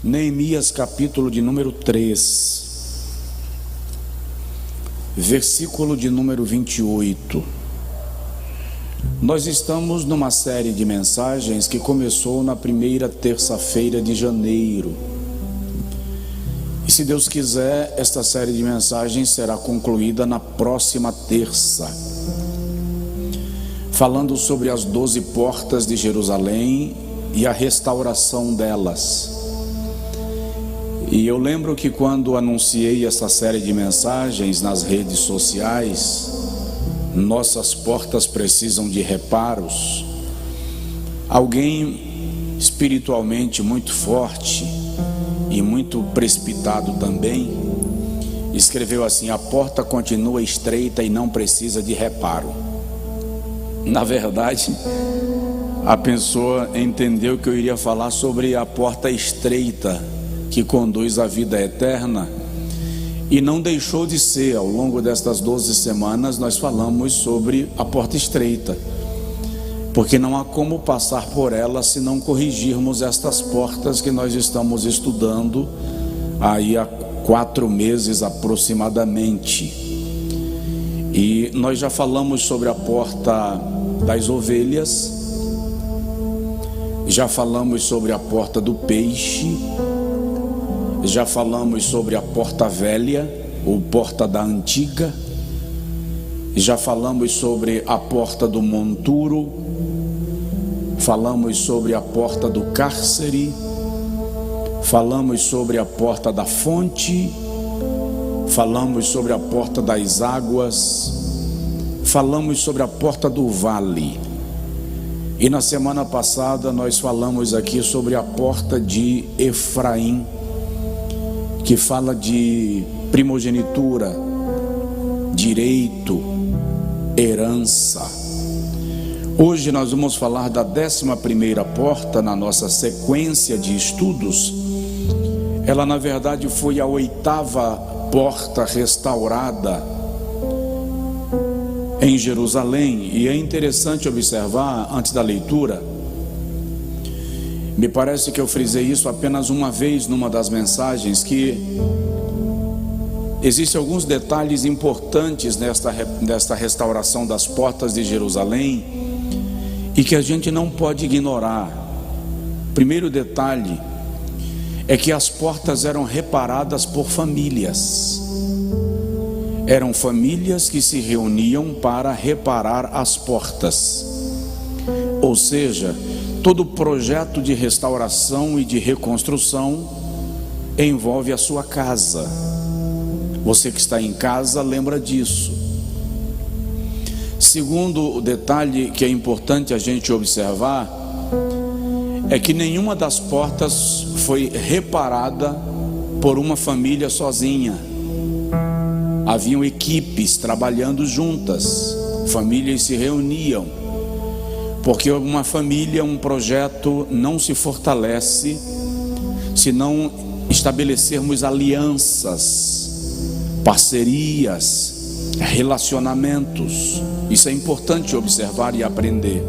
Neemias capítulo de número 3, versículo de número 28. Nós estamos numa série de mensagens que começou na primeira terça-feira de janeiro. E se Deus quiser, esta série de mensagens será concluída na próxima terça, falando sobre as 12 portas de Jerusalém e a restauração delas. E eu lembro que quando anunciei essa série de mensagens nas redes sociais, nossas portas precisam de reparos, alguém espiritualmente muito forte e muito precipitado também escreveu assim: a porta continua estreita e não precisa de reparo. Na verdade, a pessoa entendeu que eu iria falar sobre a porta estreita que conduz à vida eterna, e não deixou de ser. Ao longo destas 12 semanas nós falamos sobre a porta estreita, porque não há como passar por ela se não corrigirmos estas portas que nós estamos estudando aí há 4 meses aproximadamente. E nós já falamos sobre a porta das ovelhas, já falamos sobre a porta do peixe, já falamos sobre a porta velha, ou porta da antiga, já falamos sobre a porta do monturo, falamos sobre a porta do cárcere, falamos sobre a porta da fonte, falamos sobre a porta das águas, falamos sobre a porta do vale. E na semana passada nós falamos aqui sobre a porta de Efraim, que fala de primogenitura, direito, herança. Hoje nós vamos falar da 11ª porta na nossa sequência de estudos. Ela na verdade foi a 8ª porta restaurada em Jerusalém. E é interessante observar, antes da leitura, me parece que eu frisei isso apenas uma vez numa das mensagens, que existem alguns detalhes importantes nesta restauração das portas de Jerusalém e que a gente não pode ignorar. Primeiro detalhe é que as portas eram reparadas por famílias. Eram famílias que se reuniam para reparar as portas. Ou seja, todo projeto de restauração e de reconstrução envolve a sua casa. Você que está em casa lembra disso. Segundo detalhe que é importante a gente observar é que nenhuma das portas foi reparada por uma família sozinha. Haviam equipes trabalhando juntas, famílias se reuniam, porque uma família, um projeto não se fortalece se não estabelecermos alianças, parcerias, relacionamentos. Isso é importante observar e aprender.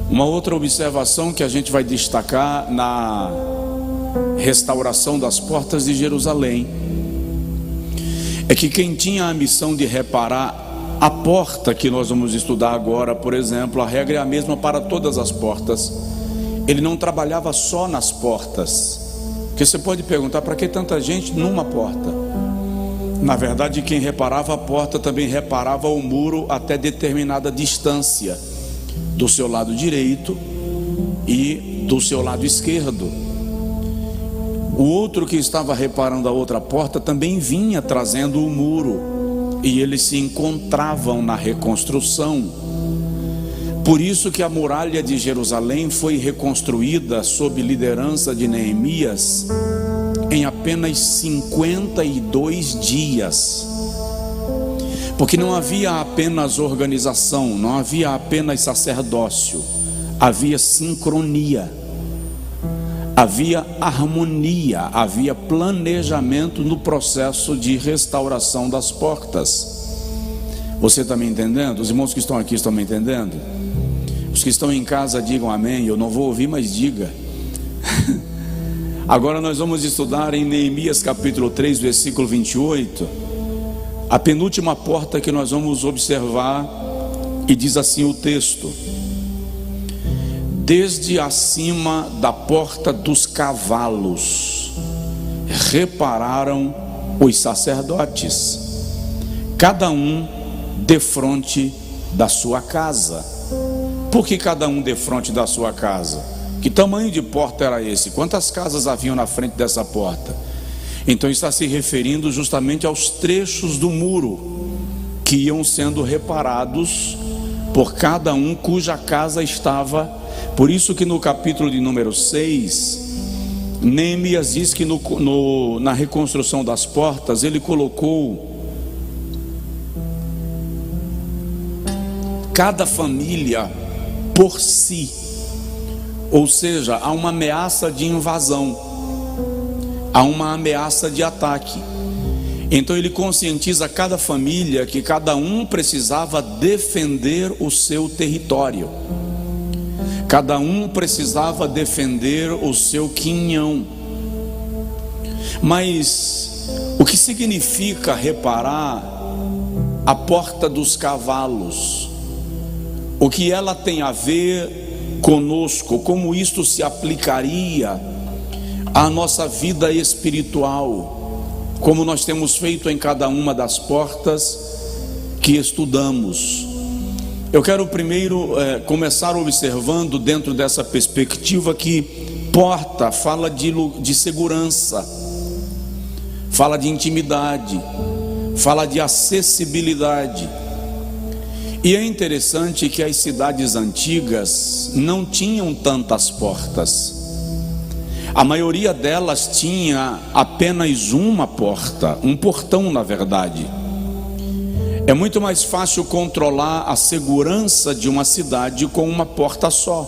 Uma outra observação que a gente vai destacar na restauração das portas de Jerusalém é que quem tinha a missão de reparar a porta que nós vamos estudar agora, por exemplo, a regra é a mesma para todas as portas. Ele não trabalhava só nas portas, porque você pode perguntar: para que tanta gente numa porta? Na verdade, quem reparava a porta também reparava o muro até determinada distância do seu lado direito e do seu lado esquerdo. O outro que estava reparando a outra porta também vinha trazendo o muro, e eles se encontravam na reconstrução. Por isso que a muralha de Jerusalém foi reconstruída sob liderança de Neemias em apenas 52 dias. Porque não havia apenas organização, não havia apenas sacerdócio, havia sincronia, havia harmonia, havia planejamento no processo de restauração das portas. Você está me entendendo? Os irmãos que estão aqui estão me entendendo? Os que estão em casa digam amém. Eu não vou ouvir, mas diga. Agora nós vamos estudar em Neemias capítulo 3, versículo 28, a penúltima porta que nós vamos observar, e diz assim o texto: desde acima da porta dos cavalos repararam os sacerdotes, cada um defronte da sua casa. Por que cada um defronte da sua casa? Que tamanho de porta era esse? Quantas casas haviam na frente dessa porta? Então está se referindo justamente aos trechos do muro que iam sendo reparados por cada um cuja casa estava. Por isso que no capítulo de número 6, Neemias diz que na reconstrução das portas ele colocou cada família por si. Ou seja, há uma ameaça de invasão, há uma ameaça de ataque. Então ele conscientiza cada família que cada um precisava defender o seu território, cada um precisava defender o seu quinhão. Mas o que significa reparar a porta dos cavalos? O que ela tem a ver conosco? Como isto se aplicaria à nossa vida espiritual? Como nós temos feito em cada uma das portas que estudamos. Eu quero primeiro começar observando, dentro dessa perspectiva, que porta fala de segurança, fala de intimidade, fala de acessibilidade. E é interessante que as cidades antigas não tinham tantas portas. A maioria delas tinha apenas uma porta, um portão, na verdade. É muito mais fácil controlar a segurança de uma cidade com uma porta só.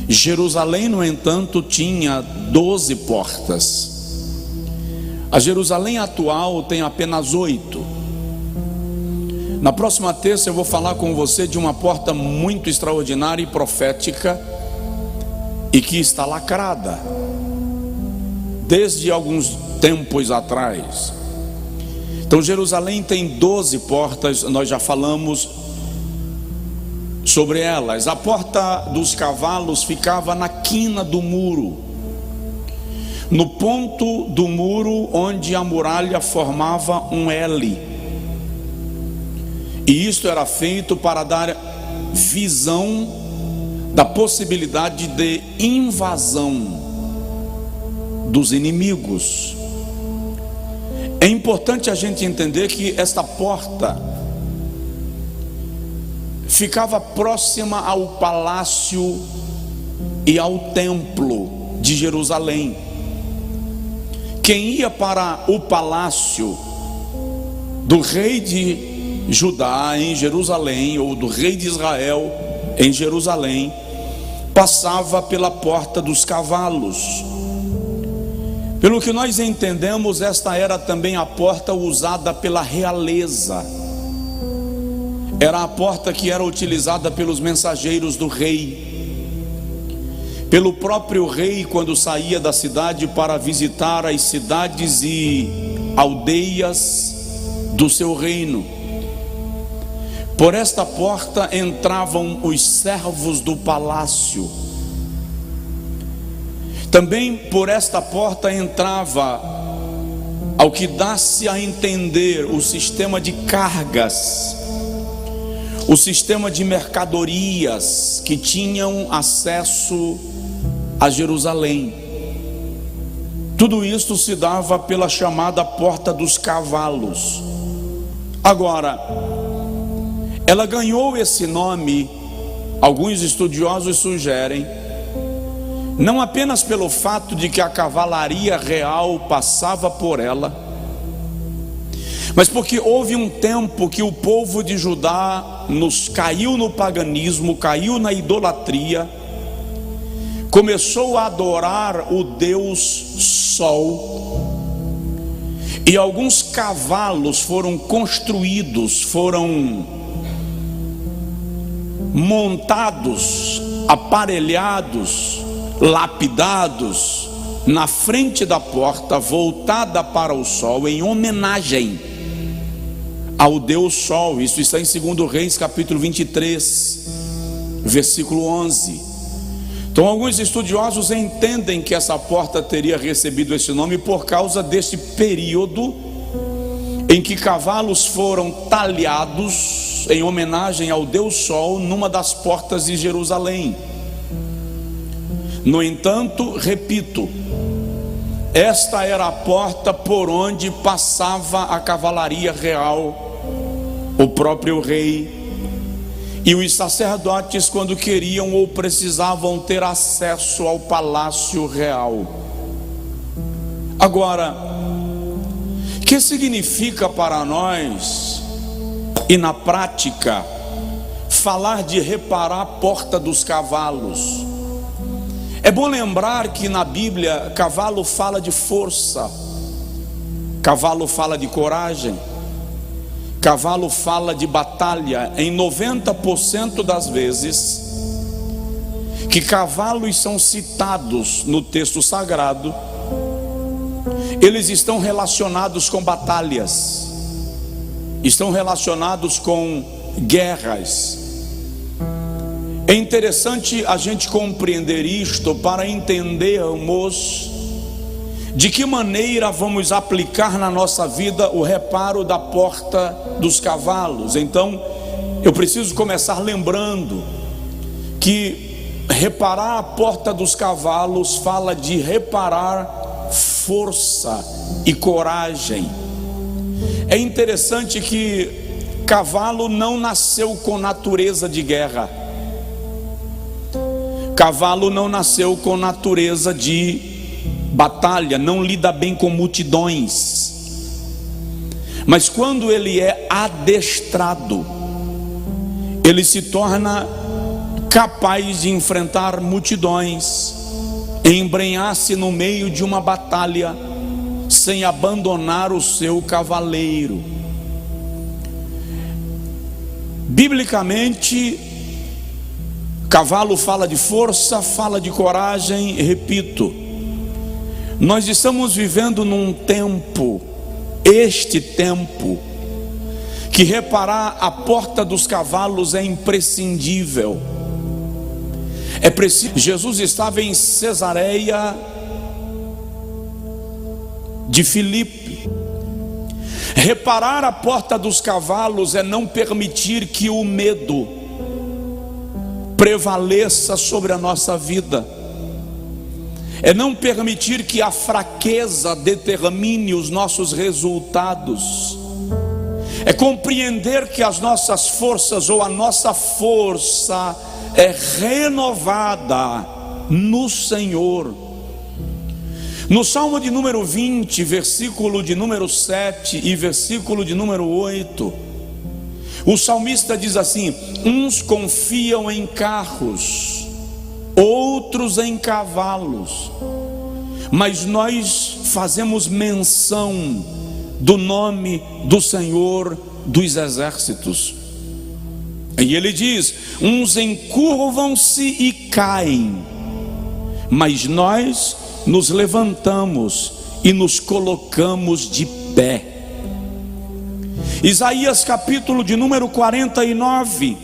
Jerusalém, no entanto, tinha 12 portas. A Jerusalém atual tem apenas 8. Na próxima terça eu vou falar com você de uma porta muito extraordinária e profética, e que está lacrada desde alguns tempos atrás. Então Jerusalém tem 12 portas, nós já falamos sobre elas. A porta dos cavalos ficava na quina do muro, no ponto do muro onde a muralha formava um L. E isto era feito para dar visão da possibilidade de invasão dos inimigos. É importante a gente entender que esta porta ficava próxima ao palácio e ao templo de Jerusalém. Quem ia para o palácio do rei de Judá em Jerusalém, ou do rei de Israel em Jerusalém, passava pela porta dos cavalos. Pelo que nós entendemos, esta era também a porta usada pela realeza. Era a porta que era utilizada pelos mensageiros do rei, pelo próprio rei, quando saía da cidade para visitar as cidades e aldeias do seu reino. Por esta porta entravam os servos do palácio. Também por esta porta entrava, ao que dá-se a entender, o sistema de cargas, o sistema de mercadorias que tinham acesso a Jerusalém. Tudo isto se dava pela chamada porta dos cavalos. Agora, ela ganhou esse nome, alguns estudiosos sugerem, não apenas pelo fato de que a cavalaria real passava por ela, mas porque houve um tempo que o povo de Judá caiu no paganismo, caiu na idolatria, começou a adorar o Deus Sol, e alguns cavalos foram construídos, foram montados, aparelhados, lapidados na frente da porta, voltada para o sol, em homenagem ao Deus Sol. Isso está em 2 Reis capítulo 23, versículo 11. Então alguns estudiosos entendem que essa porta teria recebido esse nome por causa desse período em que cavalos foram talhados em homenagem ao Deus Sol numa das portas de Jerusalém. No entanto, repito, esta era a porta por onde passava a cavalaria real, o próprio rei e os sacerdotes quando queriam ou precisavam ter acesso ao palácio real. Agora, o que significa para nós e na prática falar de reparar a porta dos cavalos? É bom lembrar que na Bíblia cavalo fala de força, cavalo fala de coragem, cavalo fala de batalha. Em 90% das vezes que cavalos são citados no texto sagrado, eles estão relacionados com batalhas, estão relacionados com guerras. É interessante a gente compreender isto para entendermos de que maneira vamos aplicar na nossa vida o reparo da porta dos cavalos. Então, eu preciso começar lembrando que reparar a porta dos cavalos fala de reparar força e coragem. É interessante que cavalo não nasceu com natureza de guerra. Cavalo não nasceu com natureza de batalha, não lida bem com multidões. Mas quando ele é adestrado, ele se torna capaz de enfrentar multidões, embrenhar-se no meio de uma batalha, sem abandonar o seu cavaleiro. Biblicamente, cavalo fala de força, fala de coragem. Repito, nós estamos vivendo num tempo, este tempo, que reparar a porta dos cavalos é imprescindível. É preciso. Jesus estava em Cesareia de Filipe. Reparar a porta dos cavalos é não permitir que o medo prevaleça sobre a nossa vida, é não permitir que a fraqueza determine os nossos resultados, é compreender que as nossas forças ou a nossa força é renovada no Senhor. No Salmo de número 20, versículo de número 7 e versículo de número 8, o salmista diz assim: uns confiam em carros, outros em cavalos, mas nós fazemos menção do nome do Senhor dos exércitos. E ele diz: uns encurvam-se e caem, mas nós nos levantamos e nos colocamos de pé. Isaías capítulo de número 49,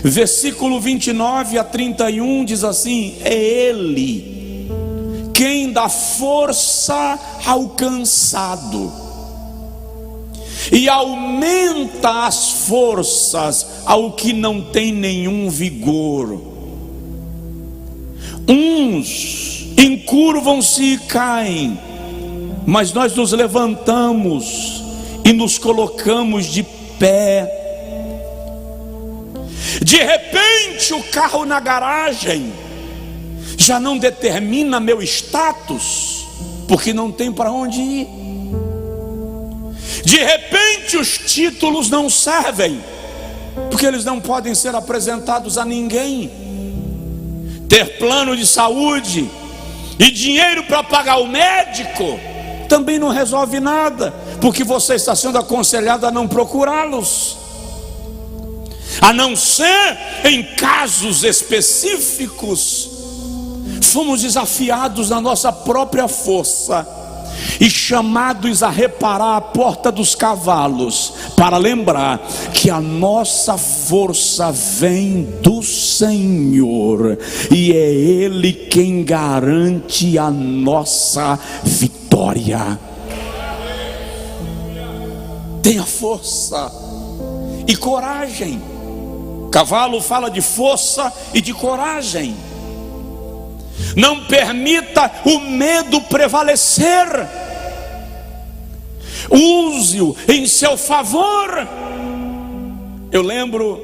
versículo 29 a 31 diz assim: é Ele quem dá força ao cansado e aumenta as forças ao que não tem nenhum vigor. Uns encurvam-se e caem, mas nós nos levantamos e nos colocamos de pé. De repente o carro na garagem já não determina meu status, porque não tem para onde ir. De repente os títulos não servem, porque eles não podem ser apresentados a ninguém. Ter plano de saúde e dinheiro para pagar o médico também não resolve nada, porque você está sendo aconselhado a não procurá-los, a não ser em casos específicos. fomos desafiados na nossa própria força e chamados a reparar a porta dos cavalos, para lembrar que a nossa força vem do Senhor, e é Ele quem garante a nossa vitória. Tenha força e coragem. Cavalo fala de força e de coragem. Não permita o medo prevalecer. Use-o em seu favor. Eu lembro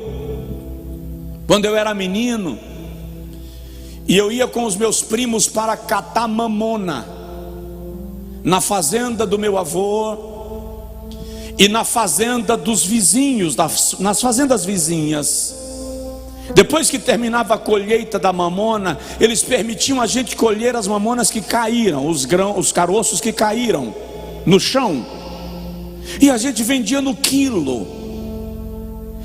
quando eu era menino e eu ia com os meus primos para catar mamona na fazenda do meu avô e na fazenda dos vizinhos, nas fazendas vizinhas. Depois que terminava a colheita da mamona, eles permitiam a gente colher as mamonas que caíram, os grãos, os caroços que caíram no chão, e a gente vendia no quilo.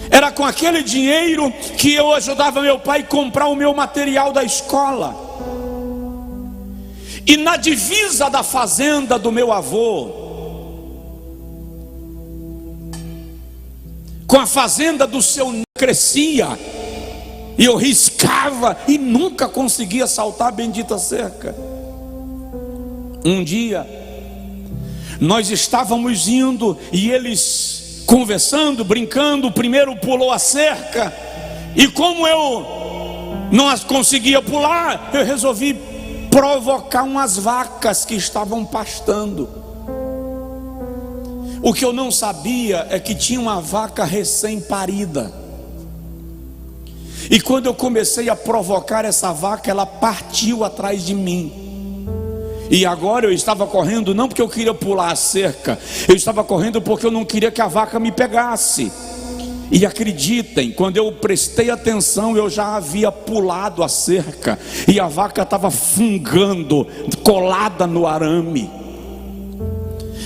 Era com aquele dinheiro que eu ajudava meu pai a comprar o meu material da escola. E na divisa da fazenda do meu avô com a fazenda do seu crescia, e eu riscava e nunca conseguia saltar a bendita cerca. Um dia nós estávamos indo e eles conversando, brincando. O primeiro pulou a cerca, e como eu não as conseguia pular, eu resolvi provocar umas vacas que estavam pastando. O que eu não sabia é que tinha uma vaca recém-parida. E quando eu comecei a provocar essa vaca, ela partiu atrás de mim. E agora eu estava correndo não porque eu queria pular a cerca, eu estava correndo porque eu não queria que a vaca me pegasse. E acreditem, quando eu prestei atenção, eu já havia pulado a cerca e a vaca estava fungando, colada no arame.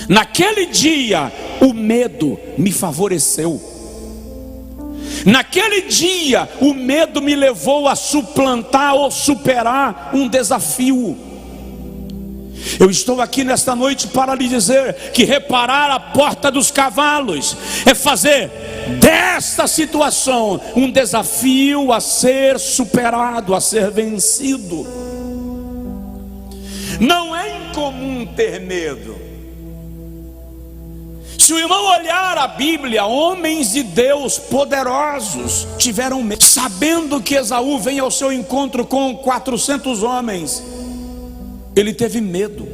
Naquele dia, o medo me favoreceu. Naquele dia, o medo me levou a suplantar ou superar um desafio. Eu estou aqui nesta noite para lhe dizer que reparar a porta dos cavalos é fazer desta situação um desafio a ser superado, a ser vencido. Não é incomum ter medo. Se o irmão olhar a Bíblia, homens de Deus poderosos tiveram medo, sabendo que Esaú vem ao seu encontro com 400 homens. Ele teve medo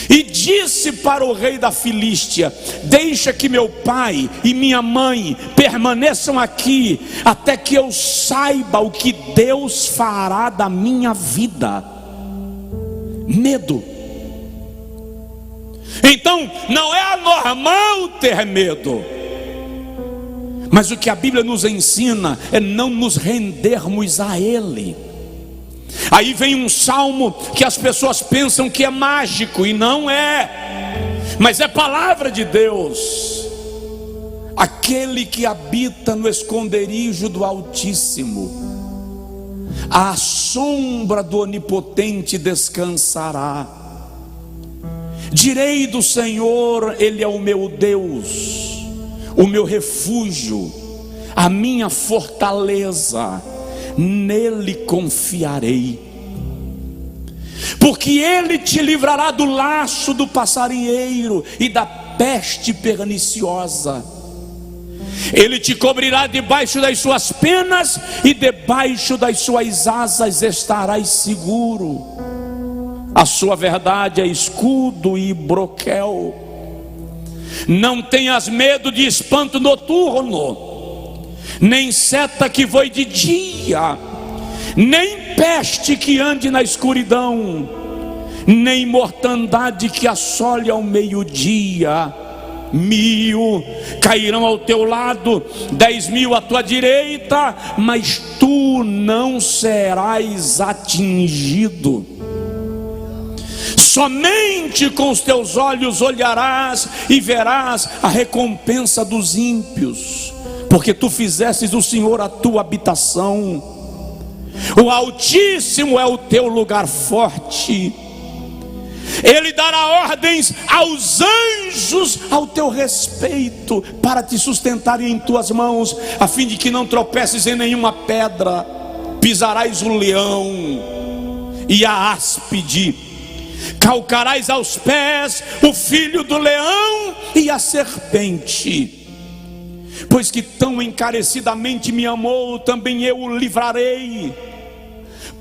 e disse para o rei da Filístia: deixa que meu pai e minha mãe permaneçam aqui, até que eu saiba o que Deus fará da minha vida. Medo. Então não é anormal ter medo, mas o que a Bíblia nos ensina é não nos rendermos a ele. Aí vem um salmo que as pessoas pensam que é mágico, e não é, mas é palavra de Deus. Aquele que habita no esconderijo do Altíssimo, à sombra do Onipotente descansará. Direi do Senhor, Ele é o meu Deus, o meu refúgio, a minha fortaleza, nele confiarei. Porque Ele te livrará do laço do passarinheiro e da peste perniciosa. Ele te cobrirá debaixo das suas penas, e debaixo das suas asas estarás seguro. A sua verdade é escudo e broquel. Não tenhas medo de espanto noturno, nem seta que voe de dia, nem peste que ande na escuridão, nem mortandade que assole ao meio-dia. 1000 cairão ao teu lado, 10.000 à tua direita, mas tu não serás atingido. Somente com os teus olhos olharás e verás a recompensa dos ímpios, porque tu fizestes do Senhor a tua habitação. O Altíssimo é o teu lugar forte. Ele dará ordens aos anjos ao teu respeito, para te sustentarem em tuas mãos, a fim de que não tropeces em nenhuma pedra. Pisarás o leão e a áspide, calcarás aos pés o filho do leão e a serpente. Pois que tão encarecidamente me amou, também eu o livrarei.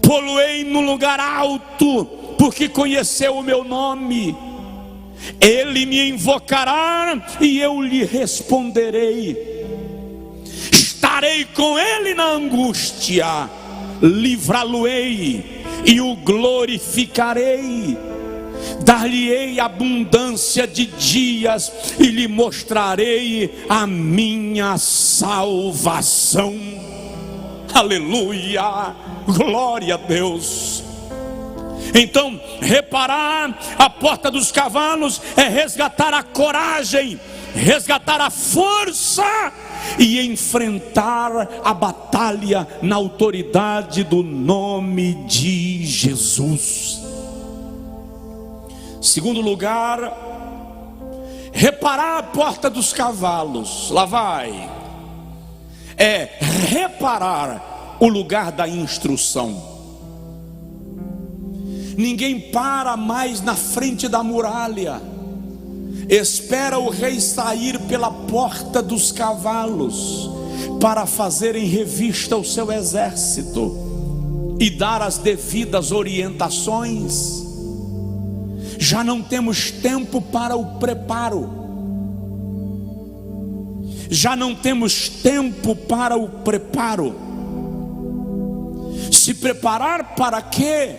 Pô-lo-ei no lugar alto, porque conheceu o meu nome. Ele me invocará e eu lhe responderei. Estarei com ele na angústia, livrá-lo-ei e o glorificarei. Dar-lhe-ei abundância de dias e lhe mostrarei a minha salvação. Aleluia, glória a Deus. Então, reparar a porta dos cavalos é resgatar a coragem, resgatar a força e enfrentar a batalha na autoridade do nome de Jesus. Segundo lugar, reparar a porta dos cavalos, lá vai, é reparar o lugar da instrução. Ninguém para mais na frente da muralha, espera o rei sair pela porta dos cavalos, para fazerem revista ao seu exército e dar as devidas orientações. Já não temos tempo para o preparo. Já não temos tempo para o preparo. Se preparar para quê?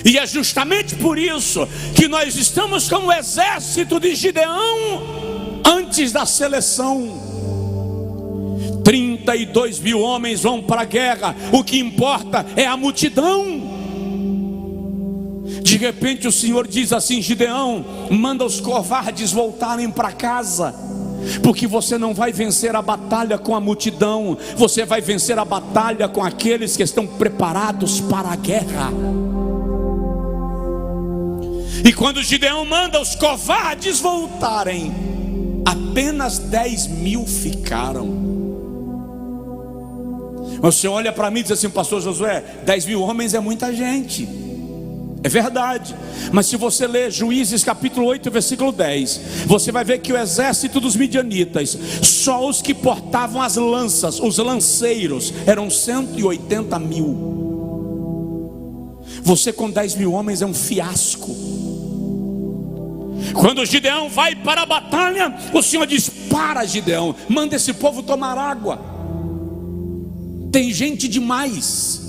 E é justamente por isso que nós estamos com o exército de Gideão antes da seleção. 32 mil homens vão para a guerra. O que importa é a multidão. De repente o Senhor diz assim: Gideão, manda os covardes voltarem para casa, porque você não vai vencer a batalha com a multidão, você vai vencer a batalha com aqueles que estão preparados para a guerra. E quando Gideão manda os covardes voltarem, apenas 10 mil ficaram. Você olha para mim e diz assim: pastor Josué, 10 mil homens é muita gente. É verdade, mas se você ler Juízes capítulo 8 versículo 10, você vai ver que o exército dos midianitas, só os que portavam as lanças, os lanceiros, eram 180 mil. Você com 10 mil homens é um fiasco. Quando Gideão vai para a batalha, o Senhor diz: para, Gideão, manda esse povo tomar água, tem gente demais.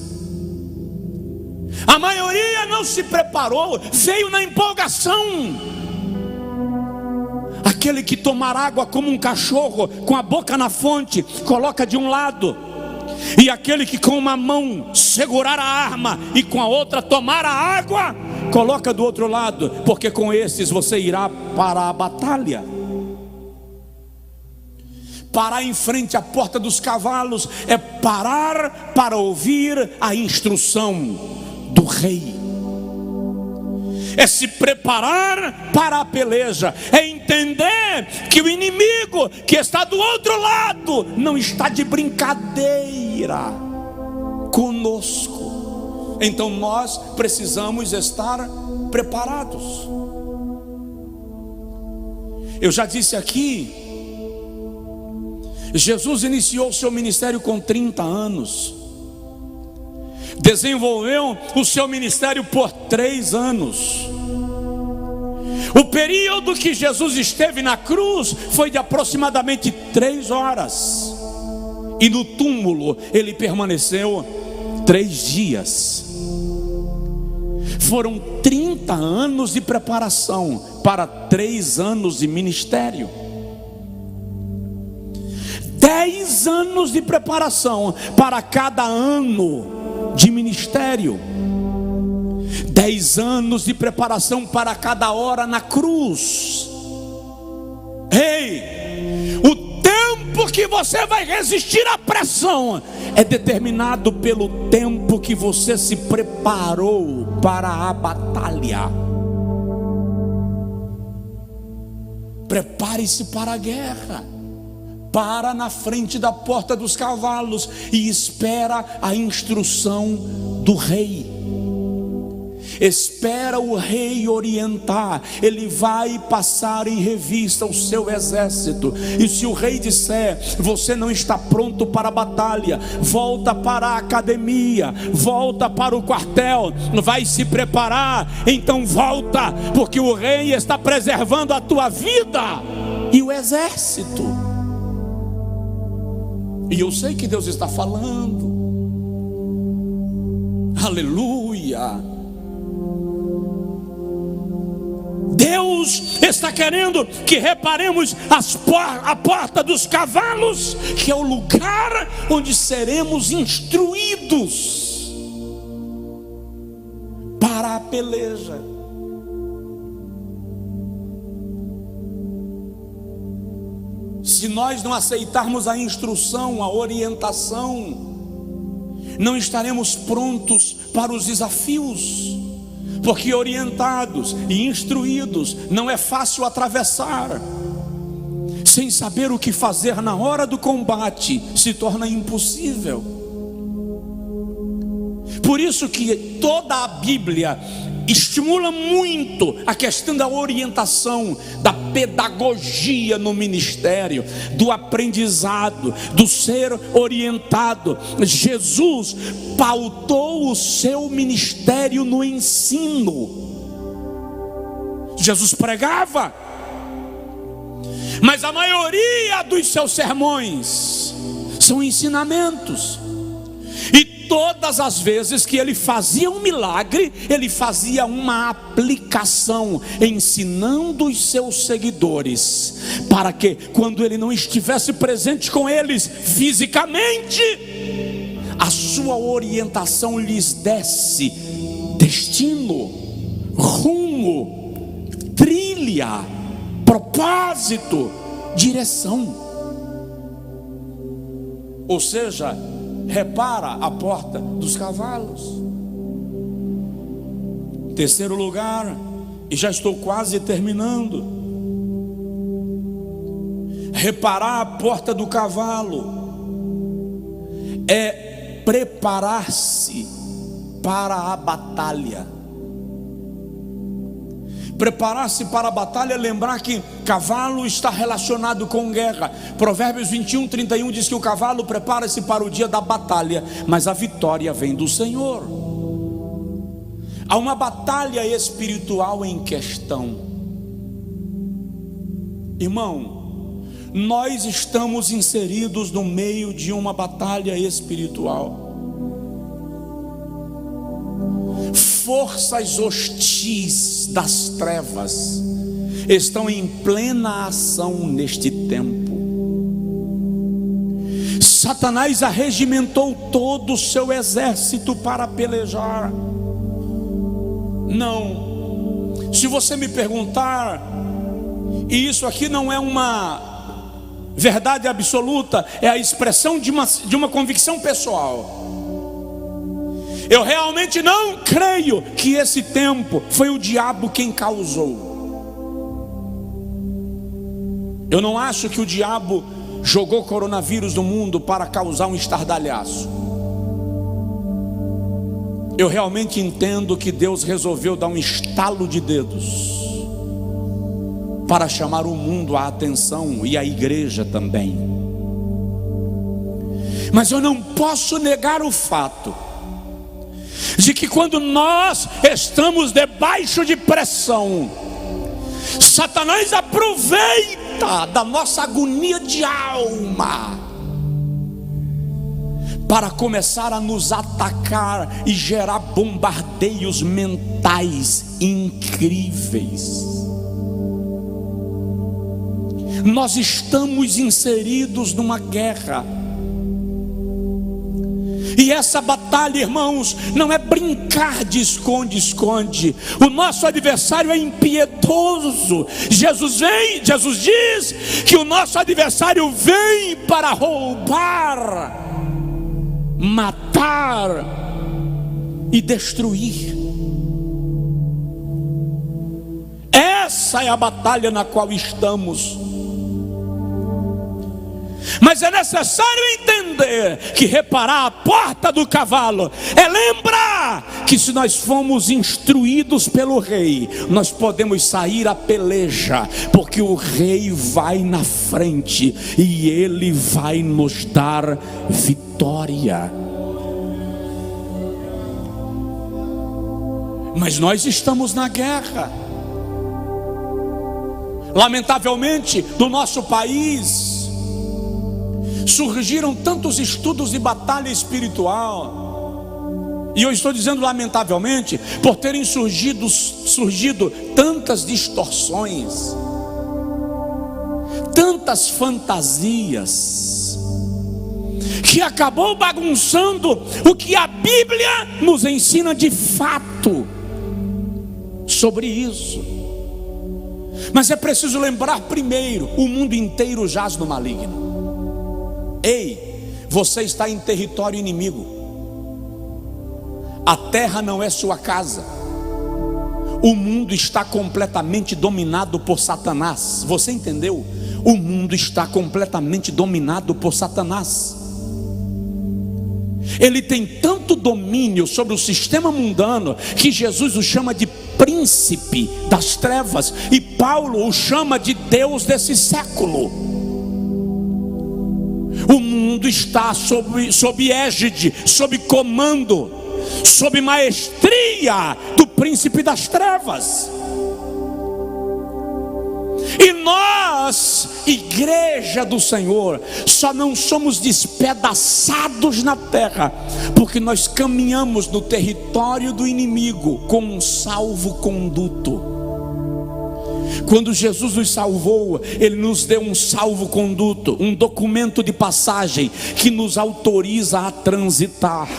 A maioria não se preparou, veio na empolgação. Aquele que tomar água como um cachorro, com a boca na fonte, coloca de um lado. E aquele que com uma mão segurar a arma e com a outra tomar a água, coloca do outro lado, porque com esses você irá para a batalha. Parar em frente à porta dos cavalos é parar para ouvir a instrução do rei. É se preparar para a peleja, é entender que o inimigo que está do outro lado não está de brincadeira conosco. Então nós precisamos estar preparados. Eu já disse aqui, Jesus iniciou seu ministério com 30 anos. Desenvolveu o seu ministério por 3 anos. O período que Jesus esteve na cruz foi de aproximadamente 3 horas. E no túmulo ele permaneceu 3 dias. Foram 30 anos de preparação para 3 anos de ministério. 10 anos de preparação para cada ano de ministério. 10 anos de preparação para cada hora na cruz. Ei, o tempo tempo que você vai resistir à pressão é determinado pelo tempo que você se preparou para a batalha. Prepare-se para a guerra. Para na frente da porta dos cavalos e espera a instrução do rei. Espera o rei orientar. Ele vai passar em revista o seu exército. E se o rei disser: você não está pronto para a batalha, volta para a academia, volta para o quartel, vai se preparar. Então volta, porque o rei está preservando a tua vida e o exército. E eu sei que Deus está falando. Aleluia. Deus está querendo que reparemos a porta dos cavalos, que é o lugar onde seremos instruídos para a peleja. Se nós não aceitarmos a instrução, a orientação, não estaremos prontos para os desafios. Porque orientados e instruídos não é fácil atravessar. Sem saber o que fazer na hora do combate, se torna impossível. Por isso que toda a Bíblia estimula muito a questão da orientação, da pedagogia no ministério, do aprendizado, do ser orientado. Jesus pautou o seu ministério no ensino. Jesus pregava, mas a maioria dos seus sermões são ensinamentos. E todas as vezes que ele fazia um milagre, ele fazia uma aplicação, ensinando os seus seguidores, para que quando ele não estivesse presente com eles fisicamente, a sua orientação lhes desse destino, rumo, trilha, propósito, direção. Ou seja, repara a porta dos cavalos. Terceiro lugar, e já estou quase terminando. Reparar a porta do cavalo é preparar-se para a batalha. Preparar-se para a batalha é lembrar que cavalo está relacionado com guerra. Provérbios 21:31 diz que o cavalo prepara-se para o dia da batalha, mas a vitória vem do Senhor. Há uma batalha espiritual em questão. Irmão, nós estamos inseridos no meio de uma batalha espiritual. Forças hostis das trevas estão em plena ação neste tempo. Satanás arregimentou todo o seu exército para pelejar. Não, se você me perguntar, e isso aqui não é uma verdade absoluta, é a expressão de uma convicção pessoal. Eu realmente não creio que esse tempo foi o diabo quem causou. Eu não acho que o diabo jogou coronavírus no mundo para causar um estardalhaço. Eu realmente entendo que Deus resolveu dar um estalo de dedos para chamar o mundo à atenção e a igreja também. Mas eu não posso negar o fato de que quando nós estamos debaixo de pressão, Satanás aproveita da nossa agonia de alma para começar a nos atacar e gerar bombardeios mentais incríveis. Nós estamos inseridos numa guerra. E essa batalha, irmãos, não é brincar de esconde-esconde. O nosso adversário é impiedoso. Jesus diz que o nosso adversário vem para roubar, matar e destruir. Essa é a batalha na qual estamos. Mas é necessário entender que reparar a porta do cavalo é lembrar que se nós fomos instruídos pelo rei, nós podemos sair à peleja, porque o rei vai na frente e ele vai nos dar vitória. Mas nós estamos na guerra. Lamentavelmente, no nosso país surgiram tantos estudos de batalha espiritual, e eu estou dizendo lamentavelmente por terem surgido tantas distorções, tantas fantasias, que acabou bagunçando o que a Bíblia nos ensina de fato sobre isso. Mas é preciso lembrar primeiro: o mundo inteiro jaz no maligno. Ei, você está em território inimigo. A terra não é sua casa. O mundo está completamente dominado por Satanás. Você entendeu? O mundo está completamente dominado por Satanás. Ele tem tanto domínio sobre o sistema mundano que Jesus o chama de príncipe das trevas, e Paulo o chama de Deus desse século. O mundo está sob égide, sob comando, sob maestria do príncipe das trevas. E nós, igreja do Senhor, só não somos despedaçados na terra porque nós caminhamos no território do inimigo com um salvo-conduto. Quando Jesus nos salvou, Ele nos deu um salvo-conduto, um documento de passagem que nos autoriza a transitar.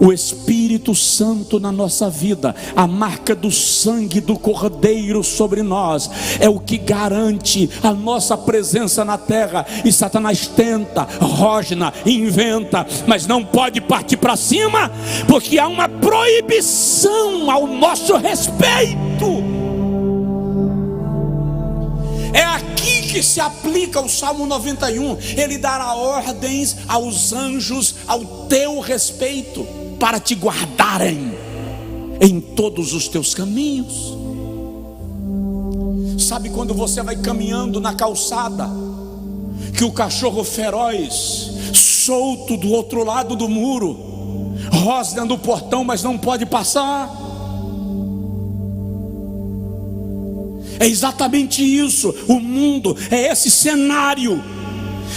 O Espírito Santo na nossa vida, a marca do sangue do Cordeiro sobre nós, é o que garante a nossa presença na terra. E Satanás tenta, rosna, inventa, mas não pode partir para cima, porque há uma proibição ao nosso respeito. É aqui que se aplica o Salmo 91. Ele dará ordens aos anjos ao teu respeito, para te guardarem em todos os teus caminhos. Sabe quando você vai caminhando na calçada, que o cachorro feroz, solto do outro lado do muro, rosna no portão, mas não pode passar? É exatamente isso. O mundo é esse cenário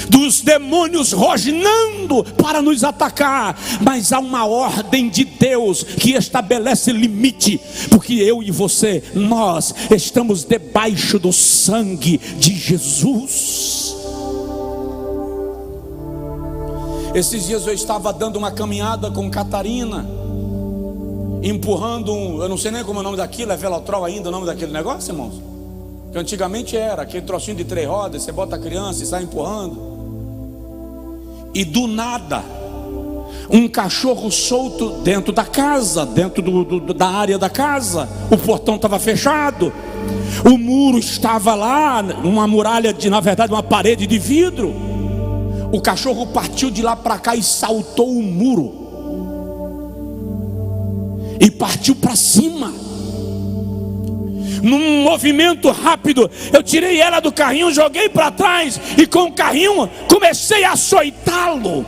dos demônios rosnando para nos atacar, mas há uma ordem de Deus que estabelece limite, porque eu e você, nós estamos debaixo do sangue de Jesus. Esses dias eu estava dando uma caminhada com Catarina, empurrando eu não sei nem como é o nome daquilo, é Velotrol ainda o nome daquele negócio, irmãos? Que antigamente era aquele trocinho de 3 rodas, você bota a criança e sai empurrando. E do nada, um cachorro solto dentro da casa, dentro da área da casa. O portão estava fechado, o muro estava lá, uma muralha na verdade uma parede de vidro. O cachorro partiu de lá para cá e saltou o muro e partiu para cima. Num movimento rápido, eu tirei ela do carrinho, joguei para trás e com o carrinho comecei a açoitá-lo.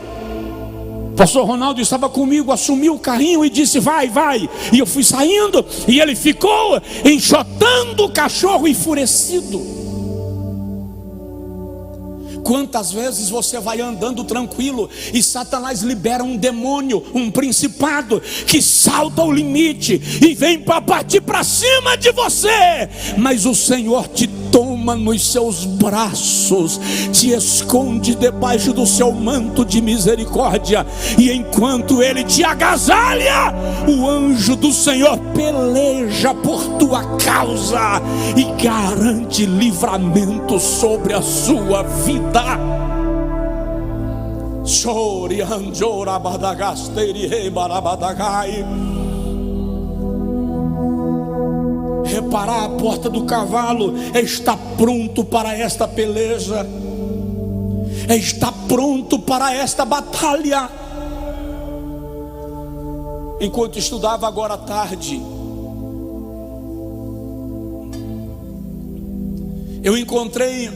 O pastor Ronaldo estava comigo, assumiu o carrinho e disse: vai, vai. E eu fui saindo e ele ficou enxotando o cachorro enfurecido. Quantas vezes você vai andando tranquilo e Satanás libera um demônio, um principado que salta o limite e vem para partir para cima de você, mas o Senhor te toma nos seus braços, te esconde debaixo do seu manto de misericórdia, e enquanto ele te agasalha, o anjo do Senhor peleja por tua causa e garante livramento sobre a sua vida. Reparar, a porta do cavalo está pronto para esta peleja, está pronto para esta batalha. Enquanto estudava agora à tarde, eu encontrei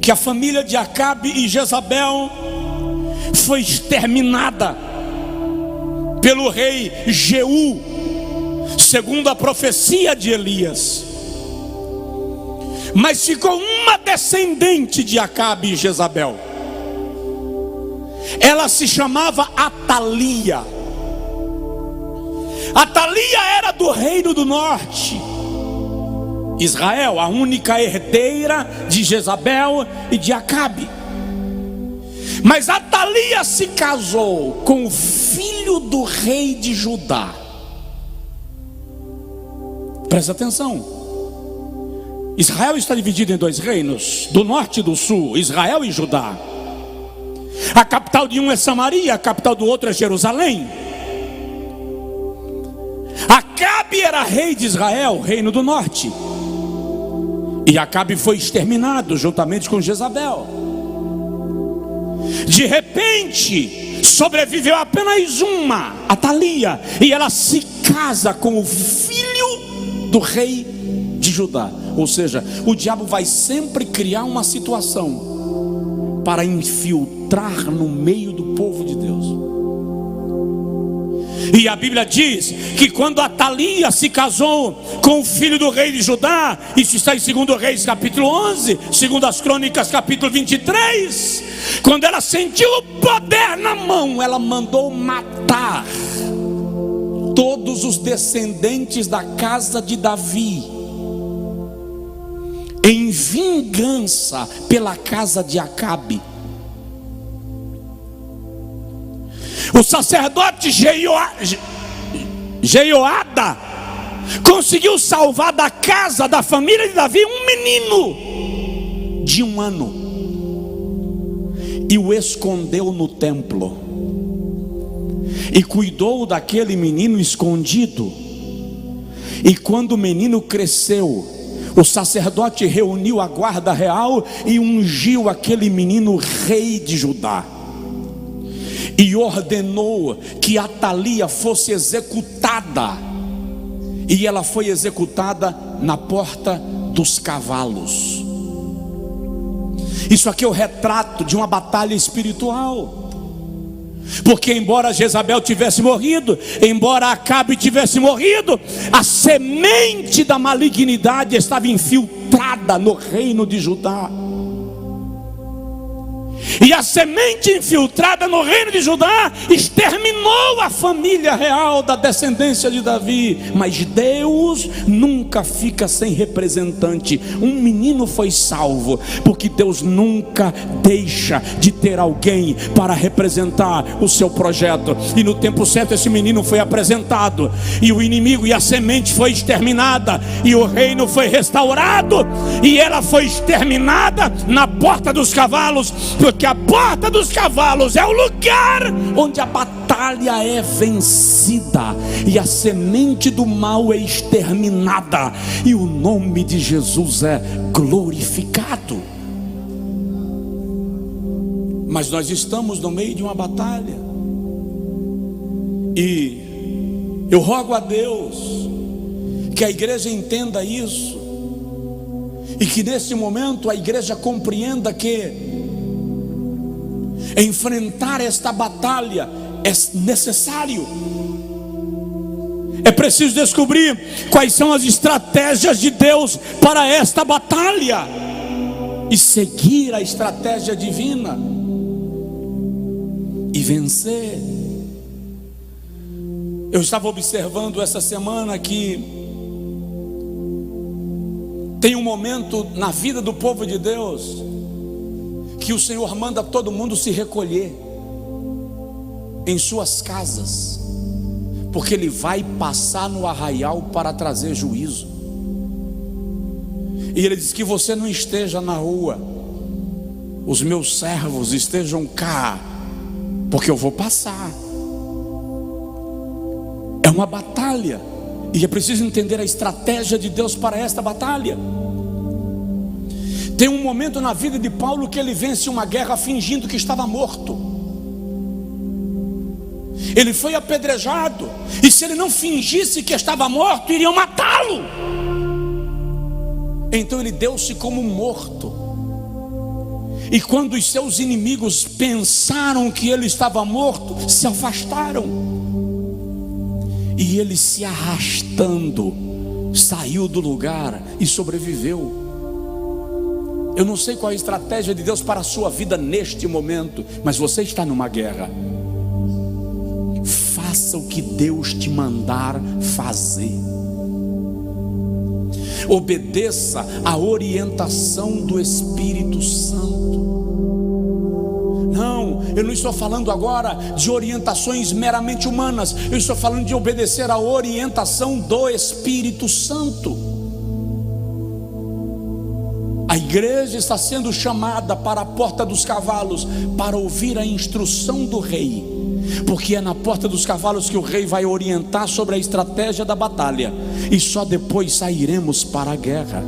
que a família de Acabe e Jezabel foi exterminada pelo rei Jeú, segundo a profecia de Elias. Mas ficou uma descendente de Acabe e Jezabel. Ela se chamava Atalia. Atalia era do reino do norte, Israel, a única herdeira de Jezabel e de Acabe. Mas Atalia se casou com o filho do rei de Judá. Presta atenção, Israel está dividido em dois reinos, do norte e do sul, Israel e Judá. A capital de um é Samaria, a capital do outro é Jerusalém. Acabe era rei de Israel, reino do norte, e Acabe foi exterminado juntamente com Jezabel. De repente sobreviveu apenas uma, Atalia, e ela se casa com o filho do rei de Judá. Ou seja, o diabo vai sempre criar uma situação para infiltrar no meio do povo de Deus. E a Bíblia diz que quando Atalia se casou com o filho do rei de Judá, isso está em 2 Reis capítulo 11, 2 Crônicas capítulo 23, quando ela sentiu o poder na mão, ela mandou matar todos os descendentes da casa de Davi, em vingança pela casa de Acabe. O sacerdote Jeoada conseguiu salvar da casa da família de Davi um menino de 1 ano e o escondeu no templo, e cuidou daquele menino escondido. E quando o menino cresceu, o sacerdote reuniu a guarda real e ungiu aquele menino rei de Judá, e ordenou que Atalia fosse executada. E ela foi executada na porta dos cavalos. Isso aqui é o retrato de uma batalha espiritual. Porque embora Jezabel tivesse morrido, embora Acabe tivesse morrido, a semente da malignidade estava infiltrada no reino de Judá. E a semente infiltrada no reino de Judá exterminou a família real da descendência de Davi. Mas Deus nunca fica sem representante. Um menino foi salvo, porque Deus nunca deixa de ter alguém para representar o seu projeto. E no tempo certo esse menino foi apresentado, e o inimigo e a semente foi exterminada, e o reino foi restaurado, e ela foi exterminada na porta dos cavalos. Porque a porta dos cavalos é o lugar onde a batalha é vencida e a semente do mal é exterminada, e o nome de Jesus é glorificado. Mas nós estamos no meio de uma batalha, e eu rogo a Deus que a igreja entenda isso, e que nesse momento a igreja compreenda que enfrentar esta batalha é necessário. É preciso descobrir quais são as estratégias de Deus para esta batalha e seguir a estratégia divina e vencer. Eu estava observando essa semana que Tem um momento na vida do povo de Deus que o Senhor manda todo mundo se recolher em suas casas, porque Ele vai passar no arraial para trazer juízo. E Ele diz que você não esteja na rua, os meus servos estejam cá, porque eu vou passar. É uma batalha, e é preciso entender a estratégia de Deus para esta batalha. Tem um momento na vida de Paulo que ele vence uma guerra fingindo que estava morto. Ele foi apedrejado, e se ele não fingisse que estava morto, iriam matá-lo. Então ele deu-se como morto. E quando os seus inimigos pensaram que ele estava morto, se afastaram. E ele, se arrastando, saiu do lugar e sobreviveu. Eu não sei qual é a estratégia de Deus para a sua vida neste momento, mas você está numa guerra. Faça o que Deus te mandar fazer. Obedeça a orientação do Espírito Santo. Não, eu não estou falando agora de orientações meramente humanas. Eu estou falando de obedecer a orientação do Espírito Santo. A igreja está sendo chamada para a porta dos cavalos para ouvir a instrução do rei, porque é na porta dos cavalos que o rei vai orientar sobre a estratégia da batalha, e só depois sairemos para a guerra.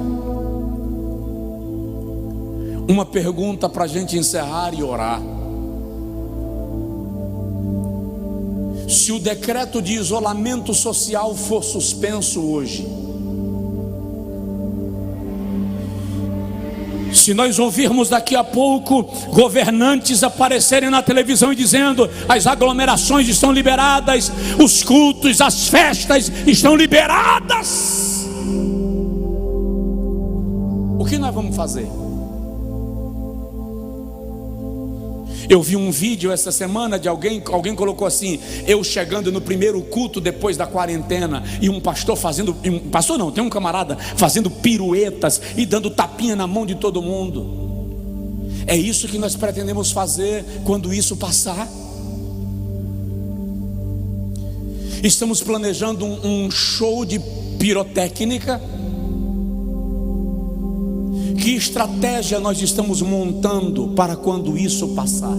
Uma pergunta para a gente encerrar e orar: se o decreto de isolamento social for suspenso hoje, se nós ouvirmos daqui a pouco governantes aparecerem na televisão e dizendo: as aglomerações estão liberadas, os cultos, as festas estão liberadas, o que nós vamos fazer? Eu vi um vídeo essa semana de alguém colocou assim: eu chegando no primeiro culto depois da quarentena, e um pastor tem um camarada fazendo piruetas e dando tapinha na mão de todo mundo. É isso que nós pretendemos fazer quando isso passar? Estamos planejando um show de pirotécnica? Que estratégia nós estamos montando para quando isso passar?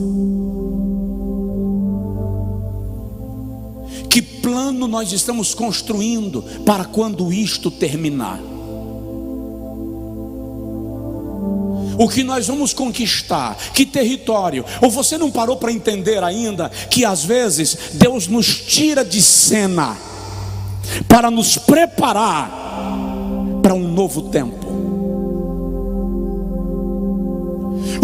Que plano nós estamos construindo para quando isto terminar? O que nós vamos conquistar? Que território? Ou você não parou para entender ainda que às vezes Deus nos tira de cena para nos preparar para um novo tempo?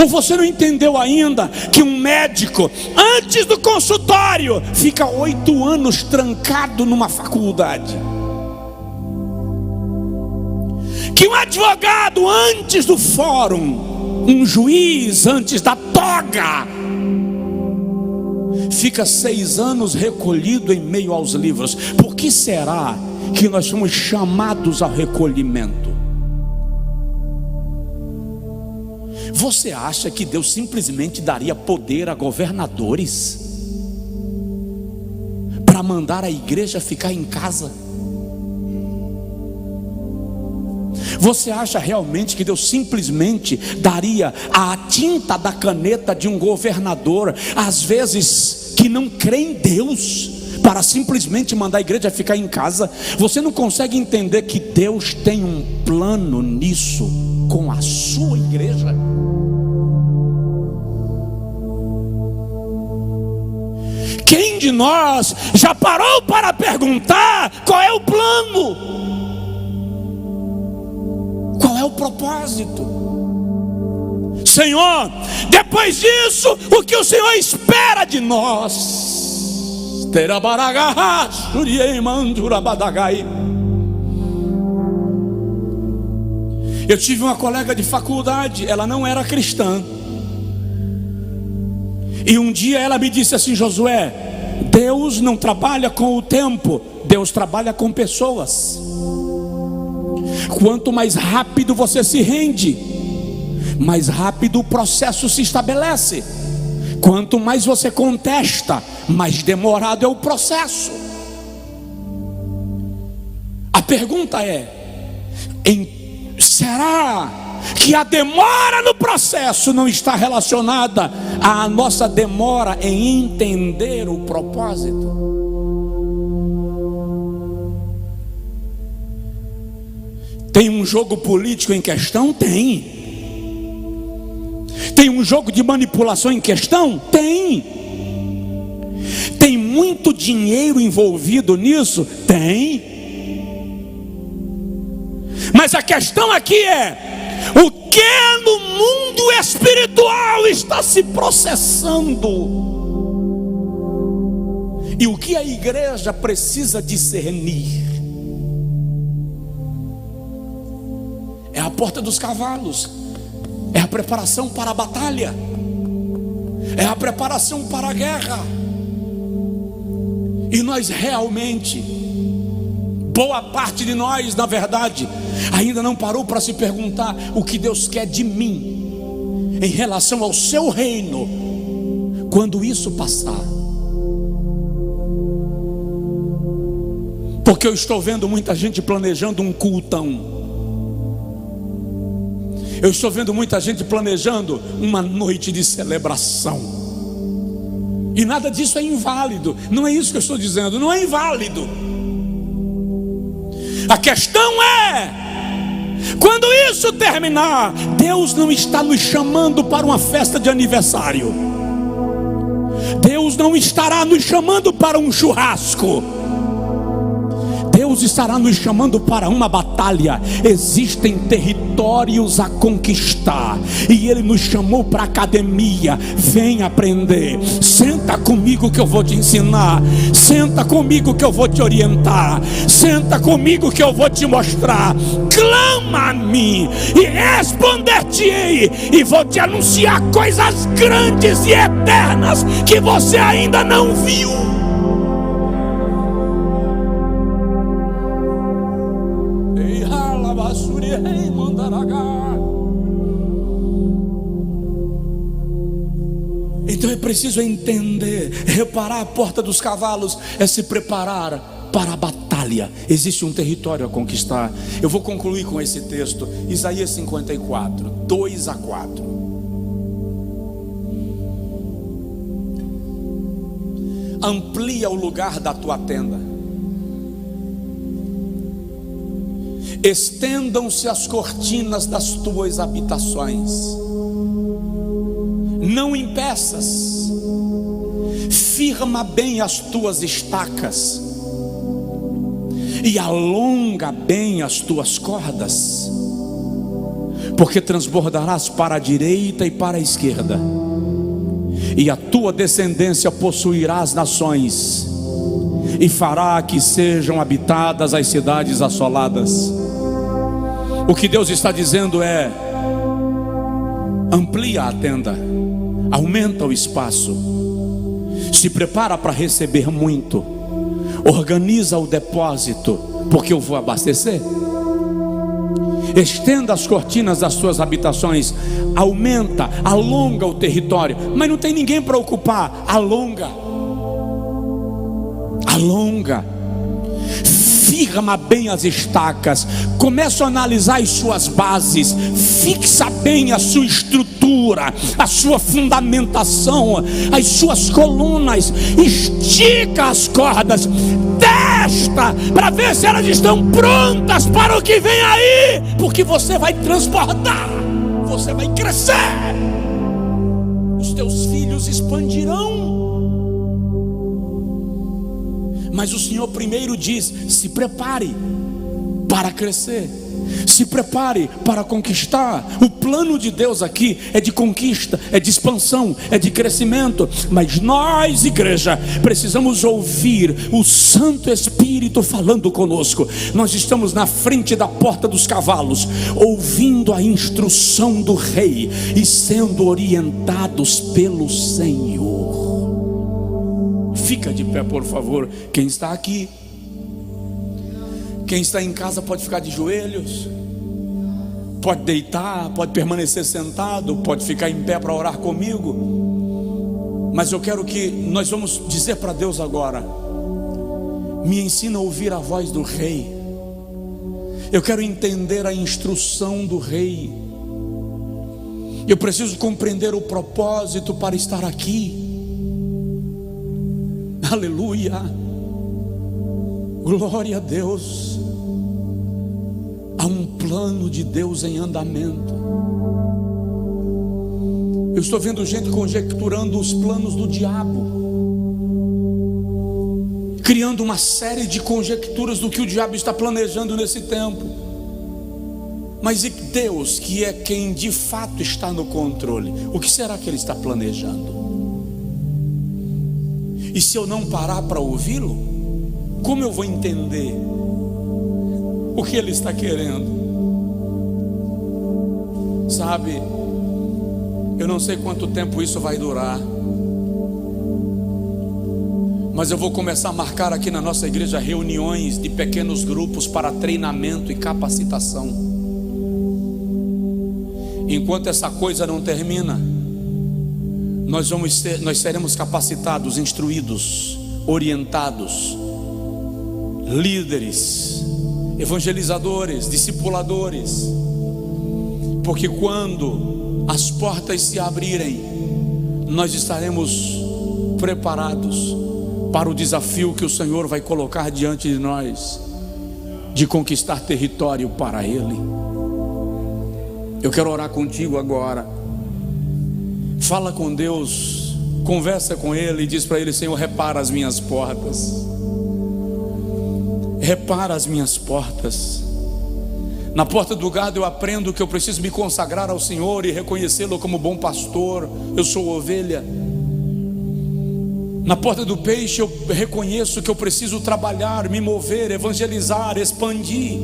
Ou você não entendeu ainda que um médico, antes do consultório, fica 8 anos trancado numa faculdade? Que um advogado, antes do fórum, um juiz, antes da toga, fica 6 anos recolhido em meio aos livros? Por que será que nós somos chamados ao recolhimento? Você acha que Deus simplesmente daria poder a governadores para mandar a igreja ficar em casa? Você acha realmente que Deus simplesmente daria a tinta da caneta de um governador, às vezes que não crê em Deus, para simplesmente mandar a igreja ficar em casa? Você não consegue entender que Deus tem um plano nisso com a sua igreja? Quem de nós já parou para perguntar qual é o plano? Qual é o propósito? Senhor, depois disso, o que o Senhor espera de nós? Eu tive uma colega de faculdade, ela não era cristã, e um dia ela me disse assim: Josué, Deus não trabalha com o tempo, Deus trabalha com pessoas. Quanto mais rápido você se rende, mais rápido o processo se estabelece. Quanto mais você contesta, mais demorado é o processo. A pergunta é: será que a demora no processo não está relacionada à nossa demora em entender o propósito? Tem um jogo político em questão? Tem. Tem um jogo de manipulação em questão? Tem. Tem muito dinheiro envolvido nisso? Tem. Mas a questão aqui é: o que no mundo espiritual está se processando? E o que a igreja precisa discernir? É a porta dos cavalos, é a preparação para a batalha, é a preparação para a guerra. E nós realmente, boa parte de nós, na verdade, ainda não parou para se perguntar o que Deus quer de mim em relação ao seu reino quando isso passar. Porque eu estou vendo muita gente planejando um cultão. Eu estou vendo muita gente planejando uma noite de celebração. E nada disso é inválido. Não é isso que eu estou dizendo, não é inválido. A questão é: quando isso terminar, Deus não está nos chamando para uma festa de aniversário. Deus não estará nos chamando para um churrasco. Deus estará nos chamando para uma batalha. Existem territórios a conquistar, e Ele nos chamou para a academia. Vem aprender, senta comigo que eu vou te ensinar, senta comigo que eu vou te orientar, senta comigo que eu vou te mostrar. Clama a mim e responder-te-ei, e vou te anunciar coisas grandes e eternas que você ainda não viu. Então é preciso entender, reparar a porta dos cavalos é se preparar para a batalha. Existe um território a conquistar. Eu vou concluir com esse texto, Isaías 54, 2-4. Amplia o lugar da tua tenda, estendam-se as cortinas das tuas habitações, não impeças, firma bem as tuas estacas e alonga bem as tuas cordas, porque transbordarás para a direita e para a esquerda, e a tua descendência possuirá as nações, e fará que sejam habitadas as cidades assoladas. O que Deus está dizendo é: amplia a tenda, aumenta o espaço, se prepara para receber muito, organiza o depósito, porque eu vou abastecer. Estenda as cortinas das suas habitações, aumenta, alonga o território, mas não tem ninguém para ocupar. Alonga, firma bem as estacas, começa a analisar as suas bases, fixa bem a sua estrutura, a sua fundamentação, as suas colunas, estica as cordas, testa para ver se elas estão prontas para o que vem aí, porque você vai transbordar, você vai crescer, os teus filhos expandirão. Mas o Senhor primeiro diz: se prepare para crescer, se prepare para conquistar. O plano de Deus aqui é de conquista, é de expansão, é de crescimento. Mas nós, igreja, precisamos ouvir o Santo Espírito falando conosco. Nós estamos na frente da porta dos cavalos, ouvindo a instrução do Rei e sendo orientados pelo Senhor. Fica de pé, por favor, quem está aqui. Quem está em casa pode ficar de joelhos, pode deitar, pode permanecer sentado, pode ficar em pé para orar comigo. Mas eu quero que nós vamos dizer para Deus agora: me ensina a ouvir a voz do Rei. Eu quero entender a instrução do Rei. Eu preciso compreender o propósito para estar aqui. Aleluia, glória a Deus. Há um plano de Deus em andamento. Eu estou vendo gente conjecturando os planos do diabo, criando uma série de conjecturas do que o diabo está planejando nesse tempo. Mas e Deus, que é quem de fato está no controle, o que será que Ele está planejando? E se eu não parar para ouvi-lo, como eu vou entender o que Ele está querendo? Sabe, eu não sei quanto tempo isso vai durar, mas eu vou começar a marcar aqui na nossa igreja reuniões de pequenos grupos para treinamento e capacitação. Enquanto essa coisa não termina, nós seremos capacitados, instruídos, orientados, líderes, evangelizadores, discipuladores, porque quando as portas se abrirem, nós estaremos preparados para o desafio que o Senhor vai colocar diante de nós, de conquistar território para Ele. Eu quero orar contigo agora. Fala com Deus, conversa com Ele e diz para Ele: Senhor, repara as minhas portas. Repara as minhas portas. Na porta do gado eu aprendo que eu preciso me consagrar ao Senhor e reconhecê-lo como bom pastor. Eu sou ovelha. Na porta do peixe eu reconheço que eu preciso trabalhar, me mover, evangelizar, expandir.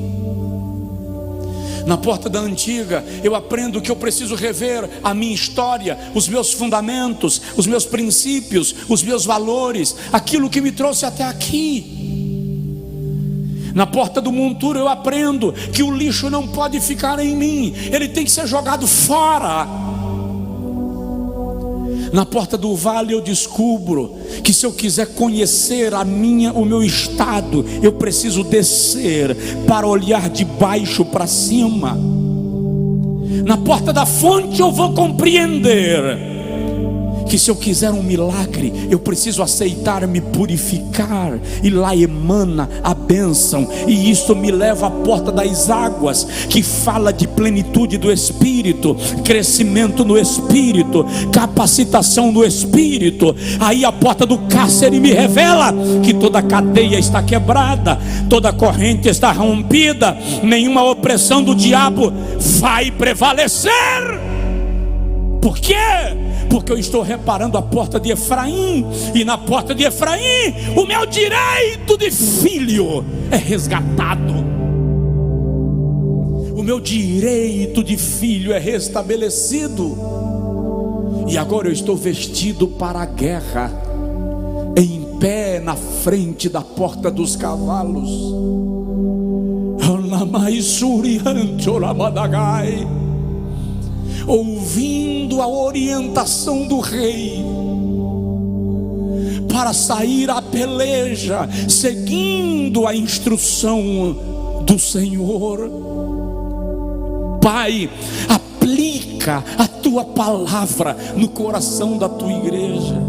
Na porta da antiga eu aprendo que eu preciso rever a minha história, os meus fundamentos, os meus princípios, os meus valores, aquilo que me trouxe até aqui. Na porta do monturo eu aprendo que o lixo não pode ficar em mim, ele tem que ser jogado fora. Na porta do vale eu descubro que se eu quiser conhecer o meu estado, eu preciso descer para olhar de baixo para cima. Na porta da fonte eu vou compreender que se eu quiser um milagre, eu preciso aceitar me purificar, e lá emana a bênção, e isso me leva à porta das águas, que fala de plenitude do Espírito, crescimento no Espírito, capacitação no Espírito. Aí a porta do cárcere me revela que toda cadeia está quebrada, toda corrente está rompida, nenhuma opressão do diabo vai prevalecer. Por quê? Porque eu estou reparando a porta de Efraim, e na porta de Efraim o meu direito de filho é resgatado. O meu direito de filho é restabelecido. E agora eu estou vestido para a guerra, em pé na frente da porta dos cavalos. Ouvindo a orientação do Rei para sair à peleja, seguindo a instrução do Senhor. Pai, aplica a tua palavra no coração da tua igreja.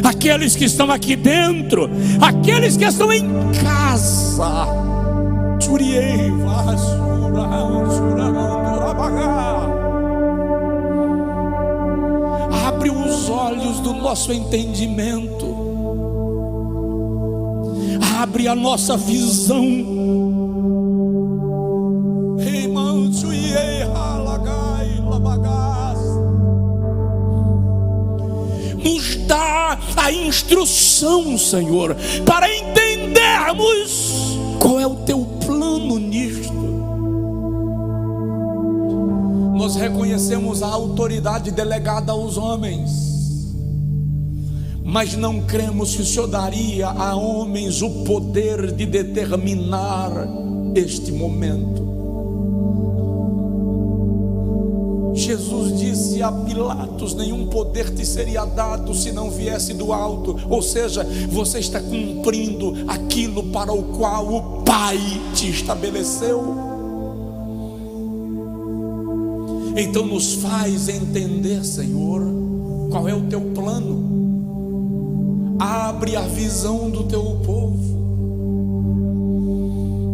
Aqueles que estão aqui dentro, aqueles que estão em casa, abre os olhos do nosso entendimento, abre a nossa visão, nos dá a instrução, Senhor, para entendermos qual é o teu plano nisto. Nós reconhecemos a autoridade delegada aos homens, mas não cremos que o Senhor daria a homens o poder de determinar este momento. Jesus disse a Pilatos: nenhum poder te seria dado se não viesse do alto. Ou seja, você está cumprindo aquilo para o qual o Pai te estabeleceu. Então nos faz entender, Senhor, qual é o teu plano. Abre a visão do teu povo,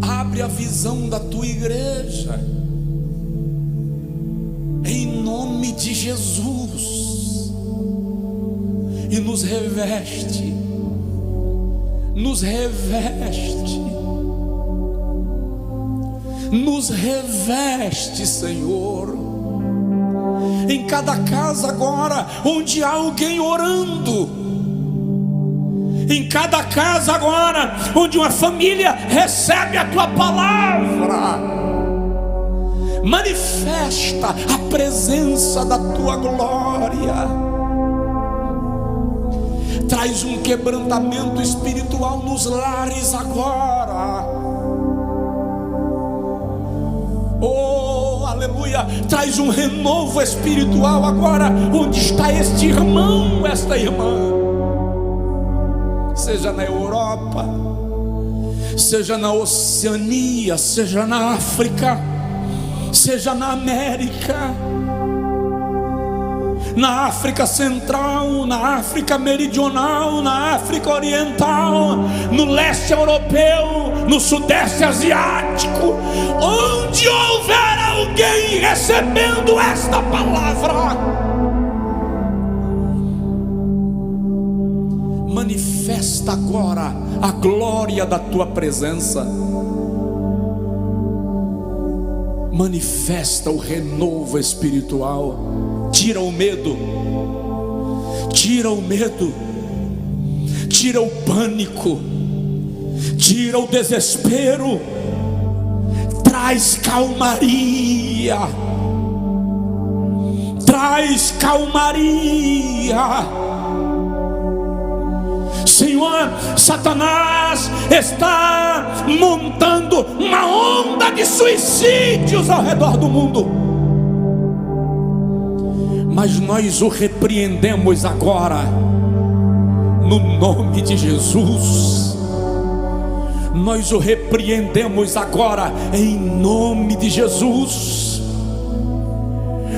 abre a visão da tua igreja, em nome de Jesus, e nos reveste, nos reveste, nos reveste, Senhor. Em cada casa agora onde há alguém orando, em cada casa agora onde uma família recebe a tua palavra, manifesta a presença da tua glória. Traz um quebrantamento espiritual nos lares agora. Oh, aleluia. Traz um renovo espiritual agora onde está este irmão, esta irmã, seja na Europa, seja na Oceania, seja na África, seja na América, na África Central, na África Meridional, na África Oriental, no leste europeu, no sudeste asiático, onde houver alguém recebendo esta palavra, manifesta agora a glória da tua presença, manifesta o renovo espiritual. Tira o medo, tira o medo, tira o pânico, tira o desespero, traz calmaria, traz calmaria. Senhor, Satanás está montando uma onda de suicídios ao redor do mundo, mas nós o repreendemos agora, no nome de Jesus. Nós o repreendemos agora, em nome de Jesus.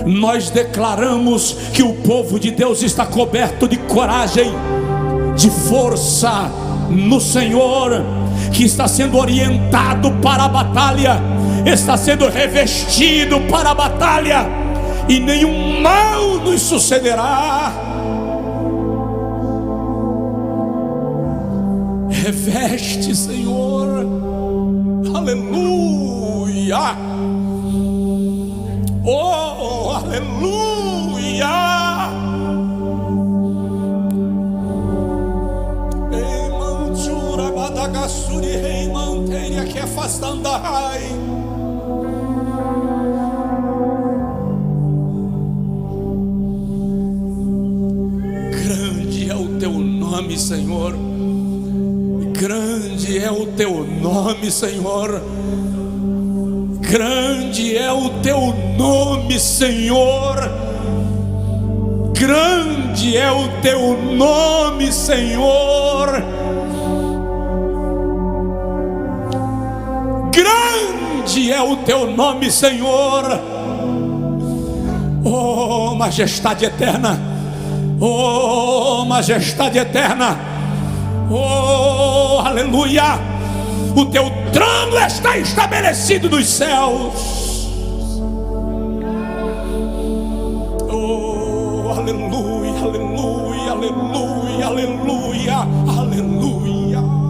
Nós declaramos que o povo de Deus está coberto de coragem, de força no Senhor, que está sendo orientado para a batalha, está sendo revestido para a batalha, e nenhum mal nos sucederá. Reveste, Senhor, aleluia, oh, aleluia. Que afastandai. Grande é o teu nome, Senhor. Grande é o teu nome, Senhor. Grande é o teu nome, Senhor. Grande é o teu nome, Senhor. Grande é o teu nome, Senhor. Oh, majestade eterna, oh, majestade eterna, oh, aleluia. O teu trono está estabelecido nos céus. Oh, aleluia, aleluia, aleluia, aleluia, aleluia.